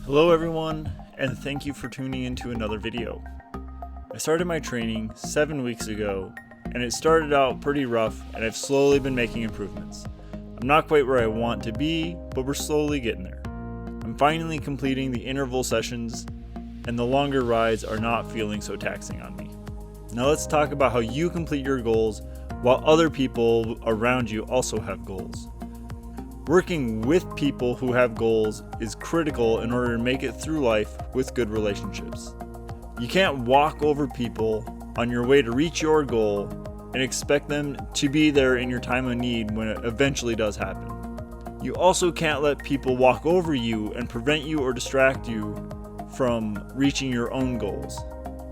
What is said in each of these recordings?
Hello everyone, and thank you for tuning into another video. I started my training 7 weeks ago, and it started out pretty rough, and I've slowly been making improvements. I'm not quite where I want to be, but we're slowly getting there. I'm finally completing the interval sessions, and the longer rides are not feeling so taxing on me. Now let's talk about how you complete your goals while other people around you also have goals. Working with people who have goals is critical in order to make it through life with good relationships. You can't walk over people on your way to reach your goal and expect them to be there in your time of need when it eventually does happen. You also can't let people walk over you and prevent you or distract you from reaching your own goals.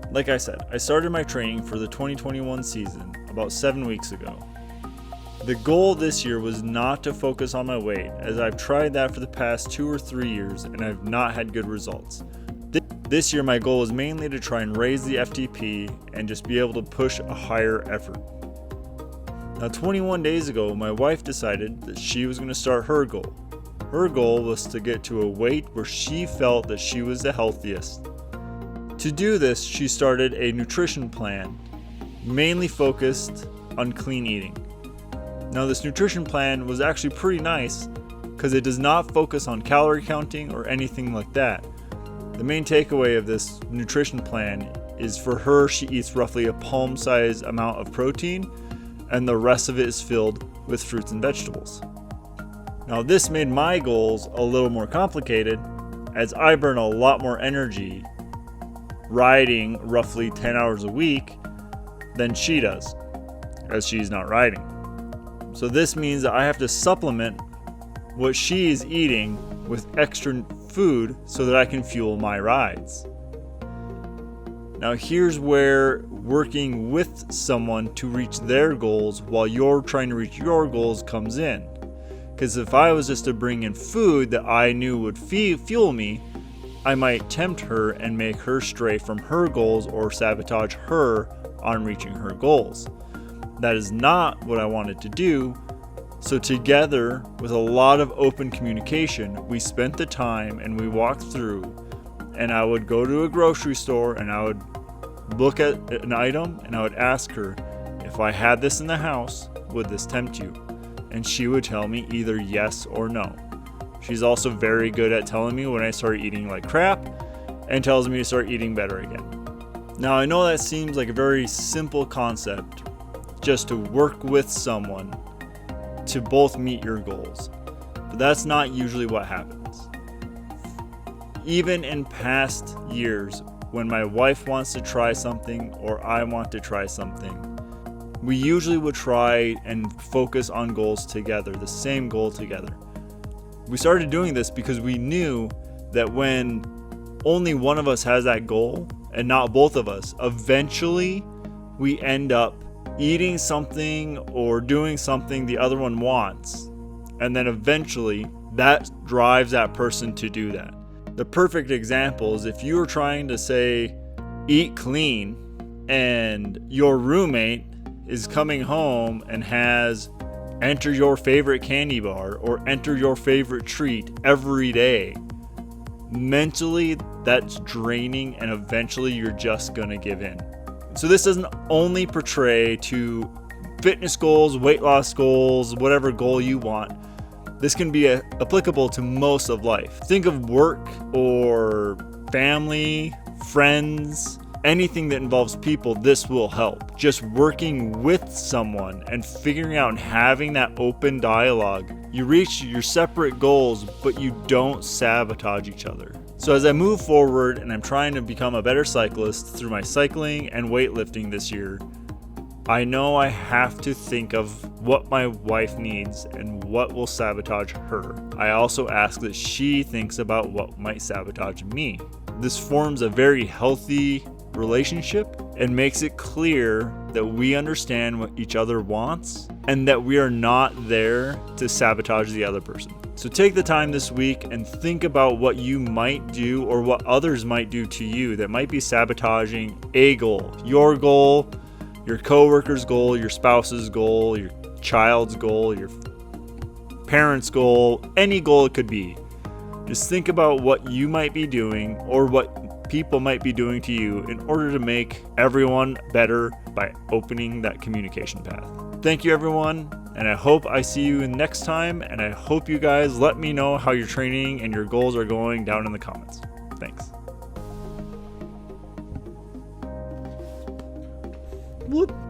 Like I said, I started my training for the 2021 season about 7 weeks ago. The goal this year was not to focus on my weight, as I've tried that for the past 2 or 3 years and I've not had good results. This year my goal is mainly to try and raise the FTP and just be able to push a higher effort. Now 21 days ago, my wife decided that she was going to start her goal. Her goal was to get to a weight where she felt that she was the healthiest. To do this, she started a nutrition plan, mainly focused on clean eating. Now this nutrition plan was actually pretty nice because it does not focus on calorie counting or anything like that. The main takeaway of this nutrition plan is for her, she eats roughly a palm-sized amount of protein and the rest of it is filled with fruits and vegetables. Now this made my goals a little more complicated as I burn a lot more energy riding roughly 10 hours a week than she does, as she's not riding. So this means that I have to supplement what she is eating with extra food so that I can fuel my rides. Now here's where working with someone to reach their goals while you're trying to reach your goals comes in. Because if I was just to bring in food that I knew would fuel me, I might tempt her and make her stray from her goals or sabotage her on reaching her goals. That is not what I wanted to do. So together, with a lot of open communication, we spent the time and we walked through, and I would go to a grocery store and I would look at an item and I would ask her, if I had this in the house, would this tempt you? And she would tell me either yes or no. She's also very good at telling me when I start eating like crap and tells me to start eating better again. Now I know that seems like a very simple concept, just to work with someone to both meet your goals. But that's not usually what happens. Even in past years, when my wife wants to try something or I want to try something, we usually would try and focus on goals together, the same goal together. We started doing this because we knew that when only one of us has that goal and not both of us, eventually we end up eating something or doing something the other one wants, and then eventually that drives that person to do that. The perfect example is if you were trying to say eat clean and your roommate is coming home and has enter your favorite candy bar or enter your favorite treat every day. Mentally that's draining and eventually you're just gonna give in. So this doesn't only portray to fitness goals, weight loss goals, whatever goal you want. This can be applicable to most of life. Think of work or family, friends, anything that involves people, this will help. Just working with someone and figuring out and having that open dialogue. You reach your separate goals, but you don't sabotage each other. So as I move forward and I'm trying to become a better cyclist through my cycling and weightlifting this year, I know I have to think of what my wife needs and what will sabotage her. I also ask that she thinks about what might sabotage me. This forms a very healthy relationship and makes it clear that we understand what each other wants and that we are not there to sabotage the other person. So take the time this week and think about what you might do or what others might do to you that might be sabotaging a goal. Your goal, your coworker's goal, your spouse's goal, your child's goal, your parents' goal, any goal it could be. is think about what you might be doing or what people might be doing to you in order to make everyone better by opening that communication path. Thank you, everyone, and I hope I see you next time, and I hope you guys let me know how your training and your goals are going down in the comments. Thanks. Whoop.